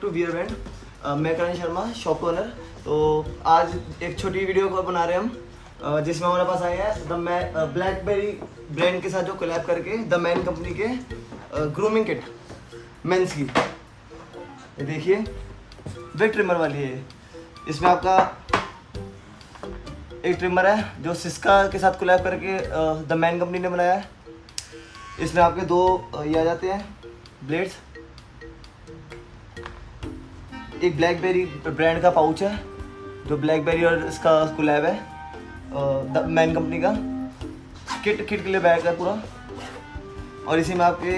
To wear band. मैं करण Sharma, shop owner. तो आज एक छोटी वीडियो को बना रहे हैं हम, जिसमें हमारे पास आए हैं द ब्लैकबेरी ब्रांड के साथ जो कोलैब करके द मैन कंपनी के ग्रूमिंग किट मेंस की। ये देखिए वेट ट्रिमर वाली है। इसमें आपका एक ट्रिमर है जो सिस्का के साथ कोलैब करके द मैन कंपनी ने बनाया है। इसमें आपके दो ये आ जाते हैं ब्लेड्स। एक ब्लैकबेरी ब्रांड का पाउच है जो ब्लैकबेरी और इसका कोलैब है, द मैन कंपनी का। किट के लिए बैग है पूरा। और इसी में आपके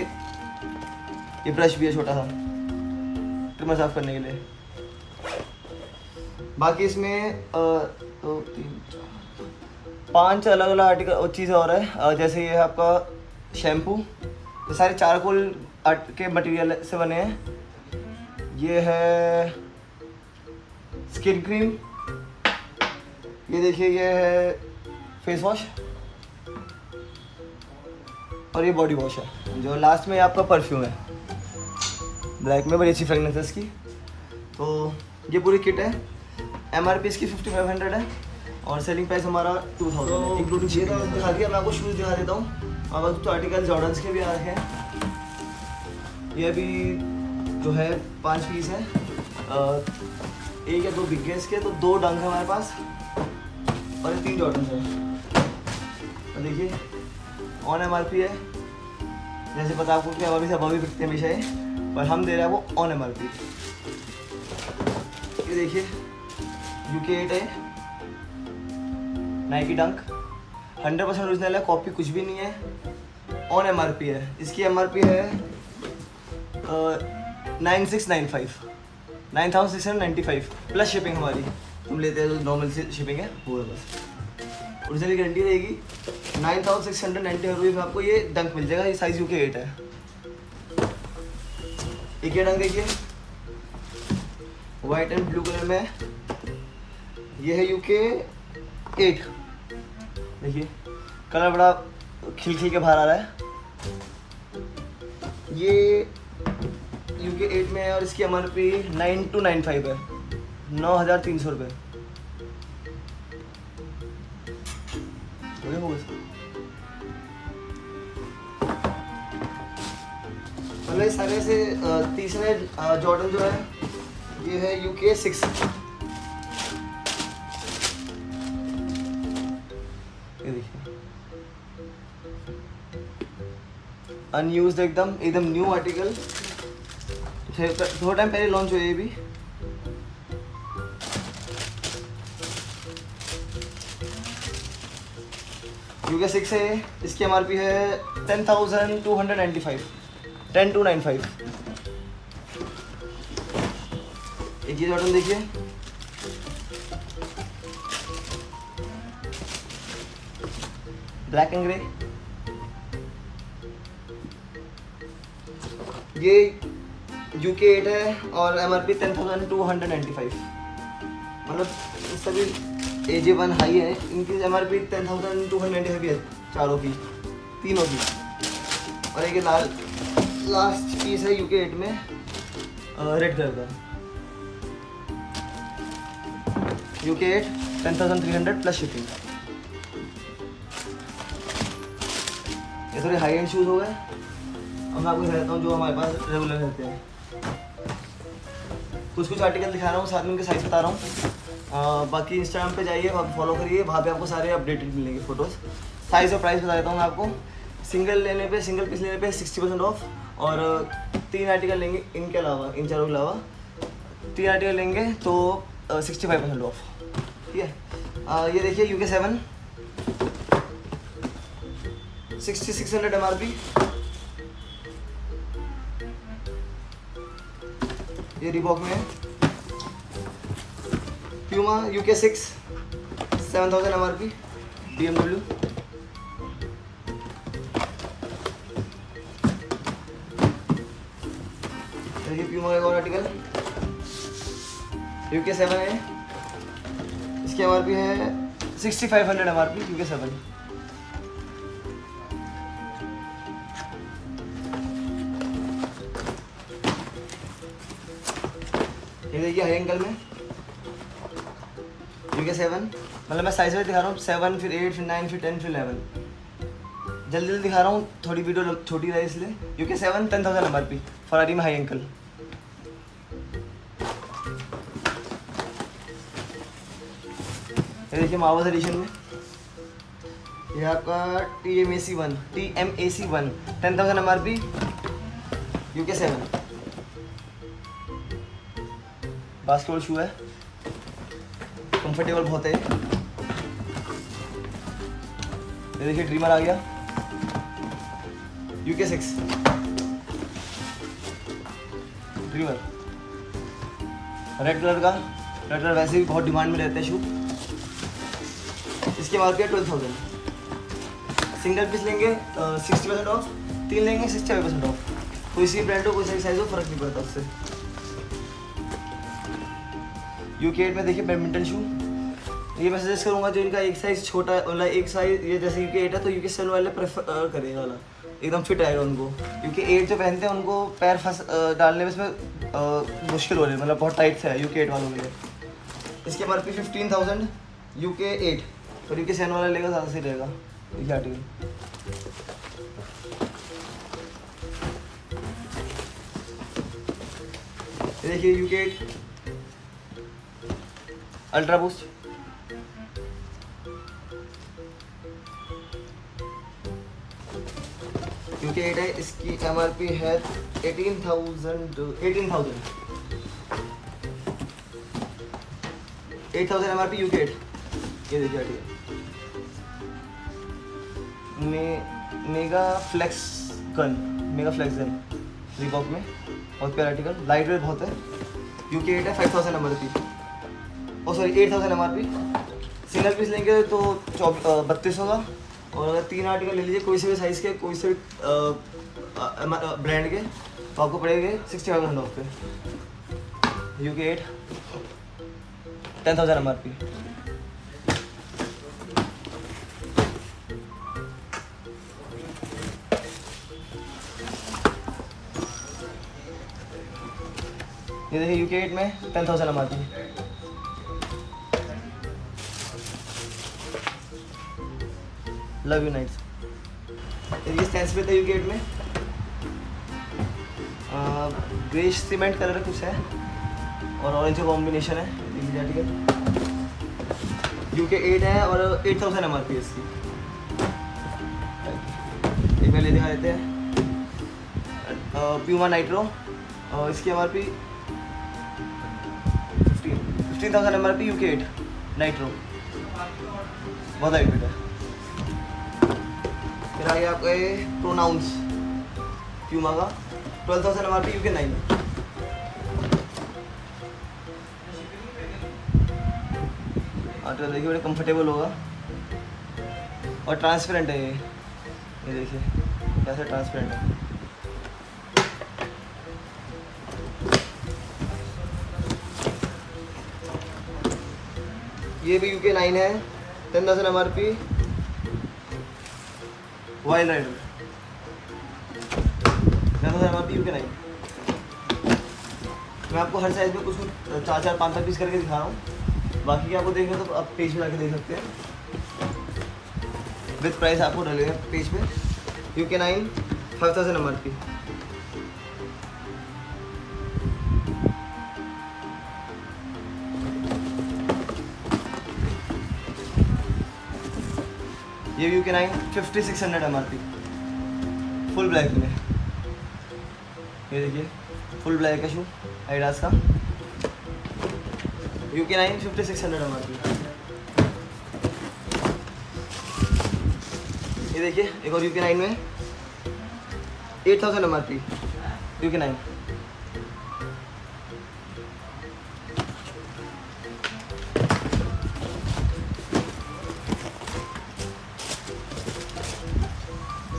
ये ब्रश भी है छोटा सा ट्रिमर साफ करने के लिए। बाकी इसमें 2 3 4 5 अलग अलग आर्टिकल और चीज़ें और है। जैसे ये है आपका शैम्पू, ये सारे चारकोल के मटेरियल से बने हैं। ये है स्किन क्रीम, ये देखिए ये है फेस वॉश, और ये बॉडी वॉश है। जो लास्ट में आपका परफ्यूम है ब्लैक में, बड़ी अच्छी फ्रेगनेंस है इसकी। तो ये पूरी किट है। MRP इसकी 5500 है और सेलिंग प्राइस हमारा 2000 है इंक्लूडिंग। ये तो दिखा दिया, मैं आपको शूज़ दिखा देता हूँ। हमारे कुछ आर्टिकल जॉर्डन्स के भी आ रखे हैं। ये भी जो है 5 पीस है, एक या 2 बिग गेस के, तो 2 डंक है हमारे पास और ये 3 जॉर्डन्स है। तो देखिए ऑन MRP है। जैसे पता आपको कि MRP से अभी बिकते हैं हमेशा ये, पर हम दे रहे हैं वो ऑन MRP। ये देखिए UK 8 है, नाइकी डंक 100% ओरिजिनल है, कॉपी कुछ भी नहीं है। ऑन MRP है। इसकी MRP है 9695 प्लस शिपिंग हमारी। हम लेते हैं जो नॉर्मल से शिपिंग है वो है बस। ओरिजिनल गारंटी रहेगी। 9690 रुपये में आपको ये डंक मिल जाएगा। ये साइज UK 8 है। एक ये डंक देखिए वाइट एंड ब्लू कलर में, ये है UK 8। देखिए कलर बड़ा खिल के बाहर आ रहा है। ये UK 8 में है और इसकी MRP 9295 है, 9300 रुपये। मतलब इस सारे से तीसरे जॉर्डन जो है ये है UK 6। ये देखिए अनयूज्ड एकदम न्यू आर्टिकल, थोड़ा टाइम पहले लॉन्च हुआ ये भी। UK 6 है। इसकी MRP है 10,295, 10295। एक ये जॉर्डन देखिए, ब्लैक एंड ग्रे। ये UK 8 है और MRP 10,295। मतलब सभी AJ1 हाई है, इनकी MRP 10,295 है चारों की, तीनों की। और एक लास्ट पीस है UK 8 में रेड कलर का। UK 8 10,300 plus shipping. ये थोड़े हाई एंड शूज़ हो गए। अब मैं आपको दिखाता हूँ जो हमारे पास रेगुलर रहते हैं। कुछ आर्टिकल दिखा रहा हूँ, साथ में उनके साइज बता रहा हूँ। बाकी इंस्टाग्राम पे जाइए, वहाँ पे फॉलो करिए, वहाँ पे आपको सारे अपडेटेड मिलेंगे फोटोज़। साइज़ और प्राइस बता देता हूँ मैं आपको। सिंगल पीस लेने पे 60% ऑफ, और 3 आर्टिकल लेंगे इनके अलावा, इन चारों के अलावा 3 आर्टिकल लेंगे तो 65% ऑफ। ठीक है। ये देखिए UK 7 6600 MRP। ये रिबॉक में है। Puma UK 6 7000 MRP BMW। देखिए प्यूमा का एक और आर्टिकल UK 7 है। इसकी MRP है 6500 MRP UK 7। ये देखिए हाई एंकल में UK 7, मतलब मैं साइज में दिखा रहा हूँ 7 फिर 8 फिर 9 फिर 10 फिर 11, जल्दी जल्दी दिखा रहा हूँ, थोड़ी वीडियो छोटी रही इसलिए। UK 7 10,000 MRP फरारी में हाई एंकल। ये देखिए मावस एडिशन में, ये आपका TMAC 1 10,000 MRP UK 7 बास्केटबॉल शू है, कंफर्टेबल बहुत है। ये देखिए ड्रीमर आ गया UK 6 ड्रीमर, रेड कलर वैसे भी बहुत डिमांड में रहते हैं शू। इसके बाद क्या 12,000, सिंगल पीस लेंगे 60% ऑफ, 3 लेंगे 65% ऑफ। कोई सी ब्रांड हो कोई सी साइज हो फर्क नहीं पड़ता उससे। UK 8 में देखिए बैडमिंटन शू, ये मैं सजेस्ट करूँगा जो इनका एक साइज़ छोटा है, मतलब एक साइज ये जैसे UK 8 है तो UK 7 वाले प्रेफर करेगा वाला, एकदम फिट आएगा उनको। UK 8 जो पहनते हैं उनको पैर फंस डालने में इसमें मुश्किल हो रही है, मतलब बहुत टाइट से है UK 8 वालों के लिए। इसके MRP 15,000 UK 8, और UK 7 वाला लेगा ज़्यादा सही रहेगा। देखिए आर्टिकल, ये देखिए UK 8 अल्ट्रा बूस्ट, UK 8 है, इसकी MRP है 18,000 MRP UK 8। ये देखिए article mega flex gun Reebok में, बहुत प्यारा आर्टिकल, लाइट वेट बहुत है। UK 8 है 5,000 MRP, ओ सॉरी 8,000 MRP। सिंगल पीस लेंगे तो 3200 का, और अगर 3 आर्टिकल ले लीजिए कोई से भी साइज़ के कोई से भी ब्रांड के तो आपको पड़ेंगे 65% ऑफ पे। UK 8 10,000 MRP। ये देखिए UK 8 में 10,000 MRP। लव यू नाइट्स, ये स्टैंस पे था UK 8 में, ग्रे सीमेंट कलर कुछ है और ऑरेंज का कॉम्बिनेशन है। आर्टिकल UK 8 है और 8,000 MRP इसकी। एक पहले दिखा देते हैं प्यूमा नाइट्रो, इसकी MRP 15,000 MRP UK 8 नाइट्रो, बहुत हाइट है। फिर आगे आपका ये प्रोनाउंस प्यूमा का 12,000 MRP UK 9। आर्टिकल देखिए बड़े कंफर्टेबल होगा और ट्रांसपेरेंट है ये देखिए कैसे ट्रांसपेरेंट है। ये भी UK 9 है 10,000 MRP wild rider, 10,000 MRP UK 9। मैं आपको हर साइज में कुछ 4-5 पीस करके दिखा रहा हूँ, बाकी की आपको देखना तो आप पेज में जाके देख सकते हैं। विद प्राइस आपको डलेगा पेज पे। UK 9 5,000 MRP। ये UK 9 5,600 MRP फुल ब्लैक में। ये देखिए फुल ब्लैक का शू एडिडास का, UK 9 5,600 MRP। ये देखिए एक और UK 9 में 8,000 MRP UK 9।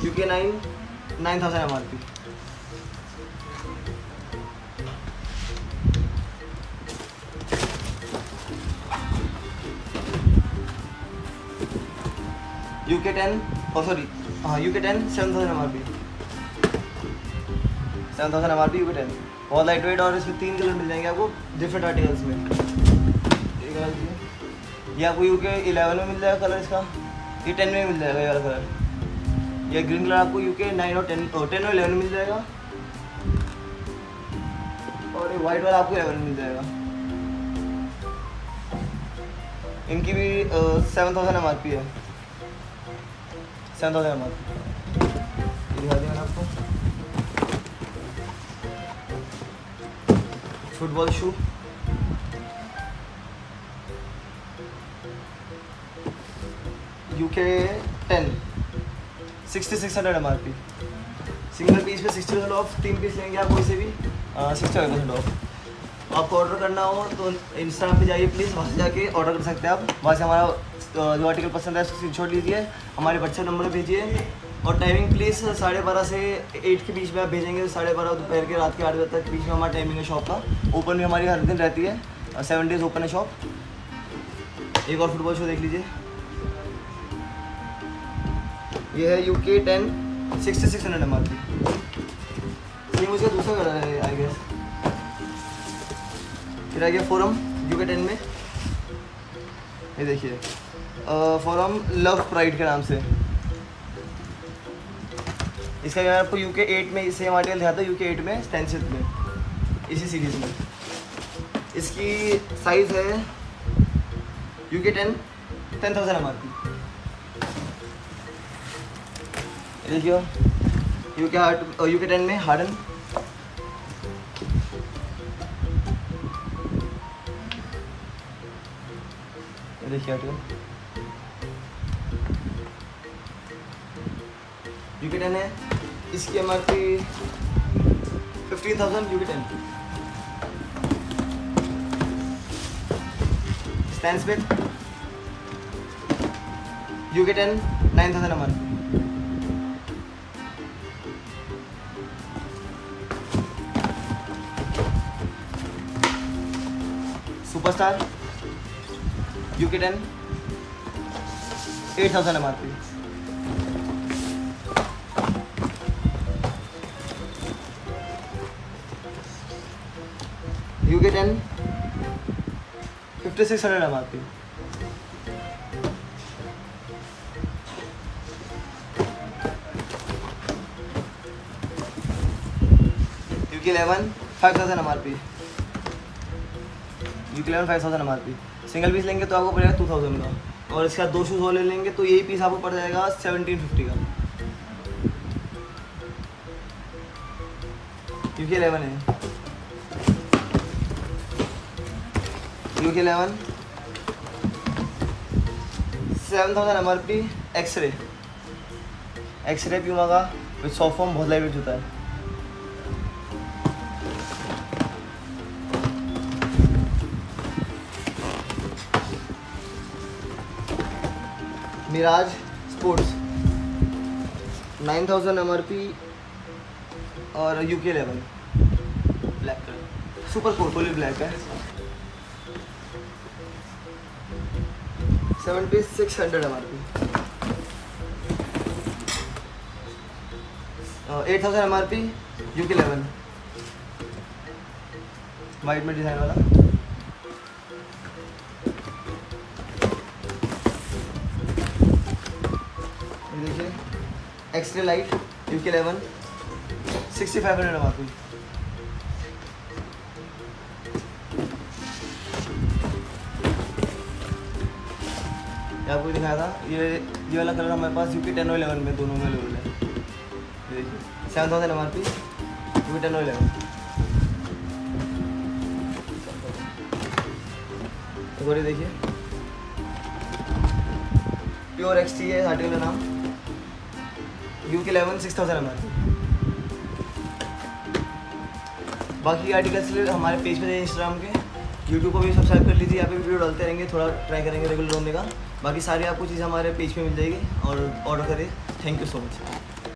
UK 9 9,000 MRP। UK 10 UK 10 7,000 MRP 7,000 MRP UK 10। बहुत लाइट वेट, और इसमें 3 कलर मिल जाएंगे आपको डिफरेंट आर्टिकल्स में। ये आपको UK 11 में मिल जाएगा कलर इसका, ये 10 में मिल जाएगा ये वाला कलर। ये ग्रीन कलर आपको UK 9 और 10 और 11 में मिल जाएगा, और ये वाइट वाला आपको 11 में मिल जाएगा। इनकी भी 7000 MRP है, 7000 MRP। दिखा दिया मैंने आपको। फुटबॉल शू UK 10 6600 MRP। सिंगल पीस पे 60% ऑफ, 3 पीस लेंगे आप कोई से भी 65% ऑफ। आपको ऑर्डर करना हो तो इंस्टाग्राम पे जाइए प्लीज़, वहाँ से जाके ऑर्डर कर सकते हैं आप। वहाँ से हमारा जो आर्टिकल पसंद है उसको स्क्रीनशॉट लीजिए, हमारे व्हाट्सएप नंबर पर भेजिए, और टाइमिंग प्लीज़ 12:30 से 8 के बीच में आप भेजेंगे। 12:30 दोपहर के रात के 8 बजे तक के बीच में हमारा टाइमिंग है शॉप का। ओपन भी हमारी हर दिन रहती है, 7 डेज़ ओपन है शॉप। एक और फुटबॉल शो देख लीजिए, ये है UK 10 6600 MRP। ये मुझे दूसरा कलर है आई गेस। फिर आ गया फोरम UK 10 में, ये देखिए फोरम लव प्राइड के नाम से। इसका मैं आपको UK 8 में सेम आर्टिकल दिया था, UK 8 में स्टेंसिल में, इसी सीरीज़ में। इसकी साइज़ है UK 10,000 MRP। देखिए UK 10 में हार्डन, देखिए आर्टिकल UK 10 है। इसकी MRP 15,000 UK 10। स्टैंड पे UK 10 9,000 MRP। Superstar UK 10 8,000 MRP। UK 10 5,600 MRP। UK 11 5,000 MRP। UK 11 5,000 MRP। Single piece लेंगे तो आपको पड़ेगा 2000 का, और इसका 2 शूज़ वाले लेंगे तो यही पीस आपको पड़ जाएगा 1750 का। UK 11 है, UK 11 7,000 MRP। एक्सरे प्यूमा का विद सॉफ्ट फॉर्म, बहुत लाइट वेट होता है। मिराज स्पोर्ट्स 9,000 MRP और UK 11 black colour, super fully black है। 7,600 MRP। 8,000 MRP UK 11 वाइट में डिज़ाइन वाला। देखिए एक्सरे लाइट UK 11 6,500 MRP। आपको दिखाया था ये वाला कलर हमारे पास UK 10 और 11 में दोनों में अवेलेबल है। देखिए 7,000 MRP UK 10 और 11। तो ये देखिए प्योर XT है आर्टिकल का नाम, UK 11 6,000 MRP। बाकी आर्टिकल्स हमारे पेज पे इंस्टाग्राम के, यूट्यूब को भी सब्सक्राइब कर लीजिए, यहाँ पे वीडियो डालते रहेंगे, थोड़ा ट्राई करेंगे रेगुलर होने का। बाकी सारी आपको चीज़ें हमारे पेज पे मिल जाएगी, और ऑर्डर करें। Thank you so much.